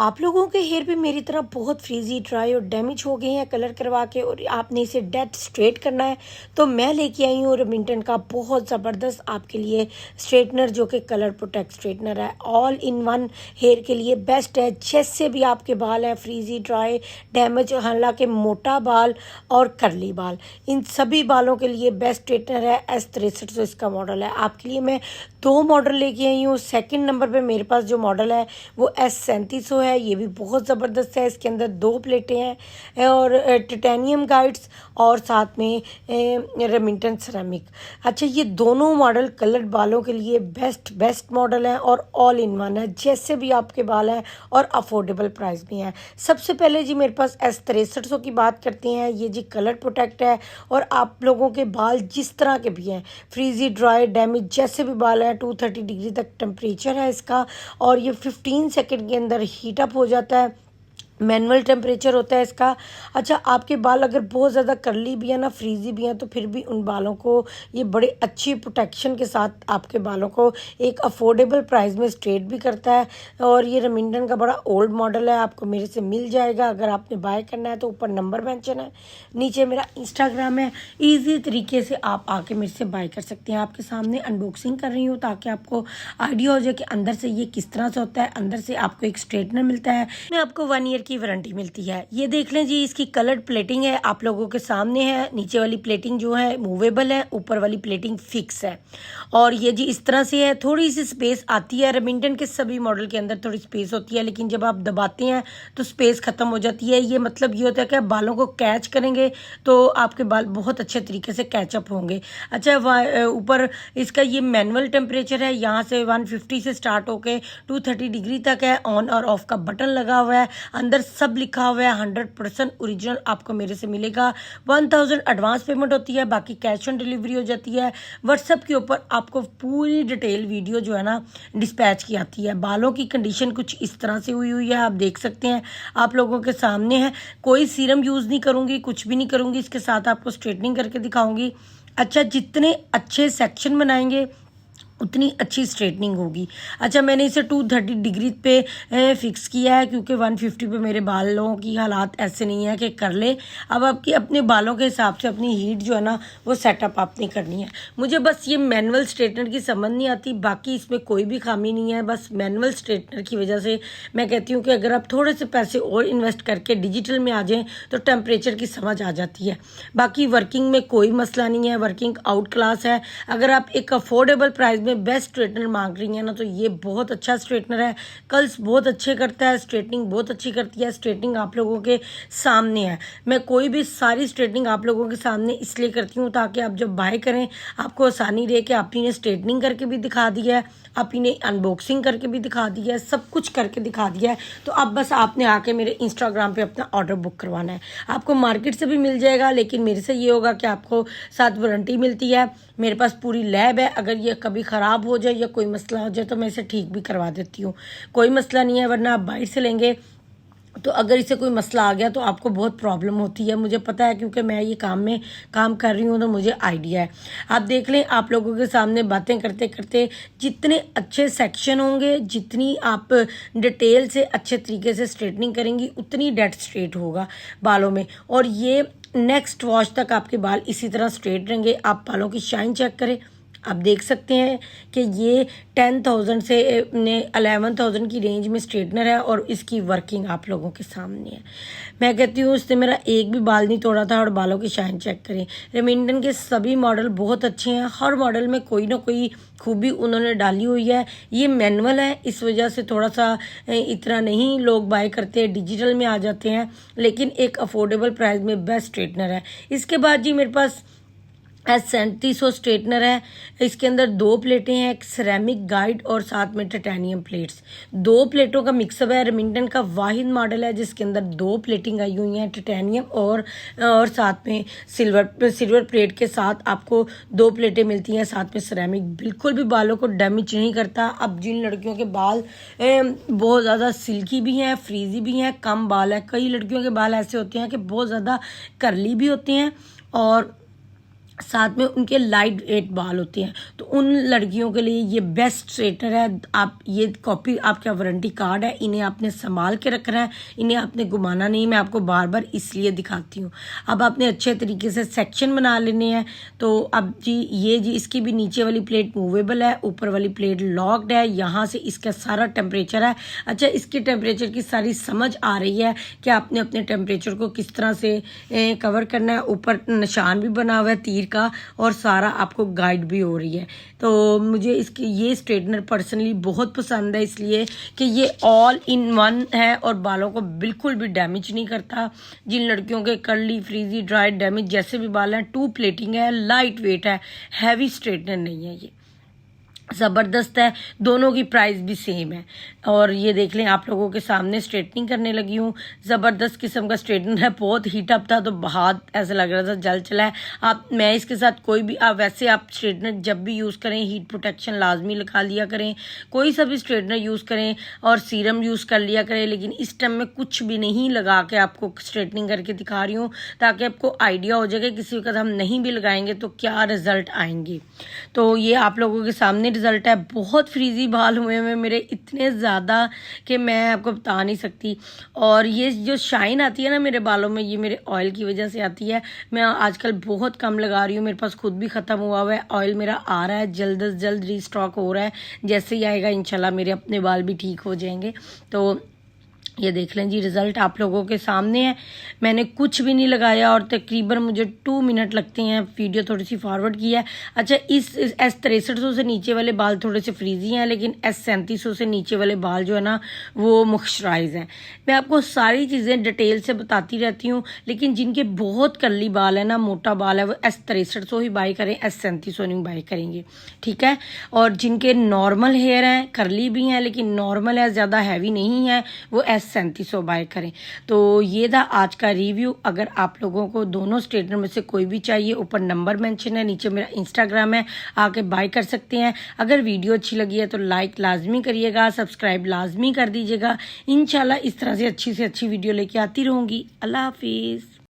आप लोगों के हेयर भी मेरी तरह बहुत फ्रीजी ड्राई और डैमेज हो गए हैं कलर करवा के और आपने इसे डेड स्ट्रेट करना है, तो मैं लेके आई हूँ रेमिंटन का बहुत ज़बरदस्त आपके लिए स्ट्रेटनर जो कि कलर प्रोटेक्ट स्ट्रेटनर है। ऑल इन वन हेयर के लिए बेस्ट है। जैसे भी आपके बाल हैं फ्रीजी ड्राई डैमेज, हालांकि मोटा बाल और करली बाल, इन सभी बालों के लिए बेस्ट स्ट्रेटनर है। S6300 इसका मॉडल है। आपके लिए मैं 2 मॉडल लेके आई हूँ। सेकंड नंबर पे मेरे पास जो मॉडल है वो S3700 है। ये भी बहुत ज़बरदस्त है। इसके अंदर 2 प्लेटें हैं और टाइटेनियम गाइड्स और साथ में रेमिंटन सेरेमिक। अच्छा, ये दोनों मॉडल कलर्ड बालों के लिए बेस्ट मॉडल है और ऑल इन वन है। जैसे भी आपके बाल हैं और अफोर्डेबल प्राइस भी हैं। सबसे पहले जी मेरे पास S6300 की बात करते हैं। ये जी कलर प्रोटेक्ट है और आप लोगों के बाल जिस तरह के भी हैं, फ्रीजी ड्राई डैमेज जैसे भी बाल है, 230 डिग्री तक टेम्परेचर है इसका और ये 15 सेकंड के अंदर हीट अप हो जाता है। मैनुअल टेम्परेचर होता है इसका। अच्छा, आपके बाल अगर बहुत ज़्यादा करली भी है ना, फ्रीजी भी हैं, तो फिर भी उन बालों को ये बड़े अच्छी प्रोटेक्शन के साथ आपके बालों को एक अफोर्डेबल प्राइस में स्ट्रेट भी करता है। और ये रेमिंटन का बड़ा ओल्ड मॉडल है, आपको मेरे से मिल जाएगा। अगर आपने बाय करना है तो ऊपर नंबर मेंशन है, नीचे मेरा इंस्टाग्राम है। ईजी तरीके से आप आके मेरे से बाय कर सकते हैं। आपके सामने अनबॉक्सिंग कर रही हूँ ताकि आपको आइडिया हो जाए कि अंदर से ये किस तरह से होता है। अंदर से आपको एक स्ट्रेटनर मिलता है, आपको 1 ईयर की वारंटी मिलती है। ये देख लें जी, इसकी कलर्ड प्लेटिंग है, आप लोगों के सामने है। नीचे वाली प्लेटिंग जो है मूवेबल है, ऊपर वाली प्लेटिंग फिक्स है। और ये जी इस तरह से है। थोड़ी सी स्पेस आती है, रेमिंटन के सभी मॉडल के अंदर थोड़ी स्पेस होती है, लेकिन जब आप दबाते हैं तो स्पेस खत्म हो जाती है। ये मतलब ये होता है कि आप बालों को कैच करेंगे तो आपके बाल बहुत अच्छे तरीके से कैचअप होंगे। अच्छा, ऊपर इसका ये मैनुअल टेम्परेचर है, यहाँ से 150 से स्टार्ट होके 230 डिग्री तक है। ऑन और ऑफ का बटन लगा हुआ है, अंदर सब लिखा हुआ है। 100% ओरिजिनल आपको मेरे से मिलेगा। 1000 एडवांस पेमेंट होती है, बाकी कैश ऑन डिलीवरी हो जाती है। व्हाट्सएप के ऊपर आपको पूरी डिटेल वीडियो जो है ना डिस्पैच की आती है। बालों की कंडीशन कुछ इस तरह से हुई है, आप देख सकते हैं, आप लोगों के सामने है। कोई सीरम यूज़ नहीं करूँगी, कुछ भी नहीं करूँगी, इसके साथ आपको स्ट्रेटनिंग करके दिखाऊंगी। अच्छा, जितने अच्छे सेक्शन बनाएंगे उतनी अच्छी स्ट्रेटनिंग होगी। अच्छा, मैंने इसे 230 डिग्री पे फिक्स किया है क्योंकि 150 पे मेरे बालों की हालात ऐसे नहीं है कि कर ले। अब आपकी अपने बालों के हिसाब से अपनी हीट जो है ना वो सेटअप आपने करनी है। मुझे बस ये मैनुअल स्ट्रेटनर की समझ नहीं आती, बाकी इसमें कोई भी खामी नहीं है। बस मैनुअल स्ट्रेटनर की वजह से मैं कहती हूँ कि अगर आप थोड़े से पैसे और इन्वेस्ट करके डिजिटल में आ जाएँ तो टेम्परेचर की समझ आ जाती है। बाकी वर्किंग में कोई मसला नहीं है, वर्किंग आउट क्लास है। अगर आप एक अफोर्डेबल प्राइस में बेस्ट स्ट्रेटनर मांग रही है ना, तो ये बहुत अच्छा स्ट्रेटनर है। कर्ल्स बहुत अच्छे करता है, स्ट्रेटनिंग बहुत अच्छी करती है। स्ट्रेटनिंग आप लोगों के सामने है। मैं कोई भी सारी स्ट्रेटनिंग आप लोगों के सामने इसलिए करती हूँ ताकि आप जब बाय करें आपको आसानी रहे कि आप ने स्ट्रेटनिंग करके भी दिखा दिया है, आप ने अनबॉक्सिंग करके भी दिखा दिया है, सब कुछ करके दिखा दिया है। तो अब बस आपने आके मेरे इंस्टाग्राम पे अपना ऑर्डर बुक करवाना है। आपको मार्केट से भी मिल जाएगा, लेकिन मेरे से ये होगा कि आपको साथ वारंटी मिलती है। मेरे पास पूरी लैब है, अगर ये कभी ख़राब हो जाए या कोई मसला हो जाए तो मैं इसे ठीक भी करवा देती हूँ, कोई मसला नहीं है। वरना आप बाहर से लेंगे तो अगर इसे कोई मसला आ गया तो आपको बहुत प्रॉब्लम होती है, मुझे पता है क्योंकि मैं ये काम कर रही हूँ तो मुझे आइडिया है। आप देख लें, आप लोगों के सामने बातें करते करते जितने अच्छे सेक्शन होंगे, जितनी आप डिटेल से अच्छे तरीके से स्ट्रेटनिंग करेंगी उतनी डेड स्ट्रेट होगा बालों में। और ये नेक्स्ट वॉश तक आपके बाल इसी तरह स्ट्रेट रहेंगे। आप बालों की शाइन चेक करें, आप देख सकते हैं कि ये 10,000 से 11,000 की रेंज में स्ट्रेटनर है और इसकी वर्किंग आप लोगों के सामने है। मैं कहती हूँ उसने मेरा एक भी बाल नहीं तोड़ा था। और बालों की शाइन चेक करें, रेमिंटन के सभी मॉडल बहुत अच्छे हैं, हर मॉडल में कोई ना कोई खूबी उन्होंने डाली हुई है। ये मैनुअल है, इस वजह से थोड़ा सा इतना नहीं लोग बाय करते, डिजिटल में आ जाते हैं, लेकिन एक अफोर्डेबल प्राइस में बेस्ट स्ट्रेटनर है। इसके बाद जी मेरे पास S3700 स्ट्रेटनर है। इसके अंदर 2 प्लेटें हैं, एक सिरेमिक गाइड और साथ में टाइटेनियम प्लेट्स। 2 प्लेटों का मिक्सअप है। रेमिंटन का वाहिद मॉडल है जिसके अंदर 2 प्लेटिंग आई हुई हैं, टाइटेनियम और साथ में सिल्वर प्लेट के साथ आपको 2 प्लेटें मिलती हैं, साथ में सिरेमिक। बिल्कुल भी बालों को डैमेज नहीं करता। अब जिन लड़कियों के बाल बहुत ज़्यादा सिल्की भी हैं, फ्रीजी भी हैं, कम बाल है, कई लड़कियों के बाल ऐसे होते हैं कि बहुत ज़्यादा करली भी होते हैं और साथ में उनके लाइट वेट बाल होते हैं, तो उन लड़कियों के लिए ये बेस्ट स्ट्रेटनर है। आप ये कॉपी आपका वारंटी कार्ड है, इन्हें आपने संभाल के रखना है, इन्हें आपने घुमाना नहीं। मैं आपको बार बार इसलिए दिखाती हूँ। अब आपने अच्छे तरीके से सेक्शन बना लेने हैं। तो अब जी ये जी इसकी भी नीचे वाली प्लेट मूवेबल है, ऊपर वाली प्लेट लॉक्ड है। यहाँ से इसका सारा टेम्परेचर है। अच्छा, इसके टेम्परेचर की सारी समझ आ रही है कि आपने अपने टेम्परेचर को किस तरह से कवर करना है। ऊपर निशान भी बना हुआ है तीर का, और सारा आपको गाइड भी हो रही है। तो मुझे इसकी ये स्ट्रेटनर पर्सनली बहुत पसंद है, इसलिए कि ये ऑल इन वन है और बालों को बिल्कुल भी डैमेज नहीं करता। जिन लड़कियों के कर्ली, फ्रीजी, ड्राई, डैमेज जैसे भी बाल हैं, 2 प्लेटिंग है, लाइट वेट है, हैवी स्ट्रेटनर नहीं है, ये ज़बरदस्त है। दोनों की प्राइस भी सेम है। और ये देख लें, आप लोगों के सामने स्ट्रेटनिंग करने लगी हूँ। ज़बरदस्त किस्म का स्ट्रेटनर है, बहुत हीट अप था तो हाथ ऐसा लग रहा था जल चला है। मैं इसके साथ कोई भी वैसे आप स्ट्रेटनर जब भी यूज़ करें हीट प्रोटेक्शन लाजमी लगा लिया करें। कोई सा भी स्ट्रेटनर यूज़ करें और सीरम यूज़ कर लिया करें, लेकिन इस टाइम में कुछ भी नहीं लगा के आपको स्ट्रेटनिंग करके दिखा रही हूँ, ताकि आपको आइडिया हो जाएगा किसी वक्त हम नहीं भी लगाएंगे तो क्या रिजल्ट आएंगे। तो ये आप लोगों के सामने रिजल्ट है। बहुत फ्रीजी बाल हुए हैं मेरे, इतने ज़्यादा कि मैं आपको बता नहीं सकती। और ये जो शाइन आती है ना मेरे बालों में, ये मेरे ऑयल की वजह से आती है। मैं आजकल बहुत कम लगा रही हूँ, मेरे पास खुद भी ख़त्म हुआ हुआ है। ऑयल मेरा आ रहा है, जल्द से जल्द रीस्टॉक हो रहा है। जैसे ही आएगा इंशाल्लाह मेरे अपने बाल भी ठीक हो जाएंगे। तो ये देख लें जी, रिज़ल्ट आप लोगों के सामने है। मैंने कुछ भी नहीं लगाया और तकरीबन मुझे 2 मिनट लगते हैं। वीडियो थोड़ी सी फॉरवर्ड की है। अच्छा, इस S6300 से नीचे वाले बाल थोड़े से फ्रीजी हैं, लेकिन S3700 से नीचे वाले बाल जो है ना वो मॉइस्चराइज हैं। मैं आपको सारी चीज़ें डिटेल से बताती रहती हूँ, लेकिन जिनके बहुत कर्ली बाल है ना, मोटा बाल है, वो S6300 ही बाई करें, S3700 नहीं बाई करेंगे, ठीक है। और जिनके नॉर्मल हेयर हैं, कर्ली भी हैं लेकिन नॉर्मल है, ज़्यादा हैवी नहीं है, वो S3700 बाय करें। तो ये था आज का रिव्यू। अगर आप लोगों को दोनों स्ट्रेटनर में से कोई भी चाहिए, ऊपर नंबर मेंशन है, नीचे मेरा इंस्टाग्राम है, आके बाय कर सकते हैं। अगर वीडियो अच्छी लगी है तो लाइक लाजमी करिएगा, सब्सक्राइब लाजमी कर दीजिएगा। इंशाल्लाह इस तरह से अच्छी वीडियो लेके आती रहूँगी। अल्लाह हाफिज़।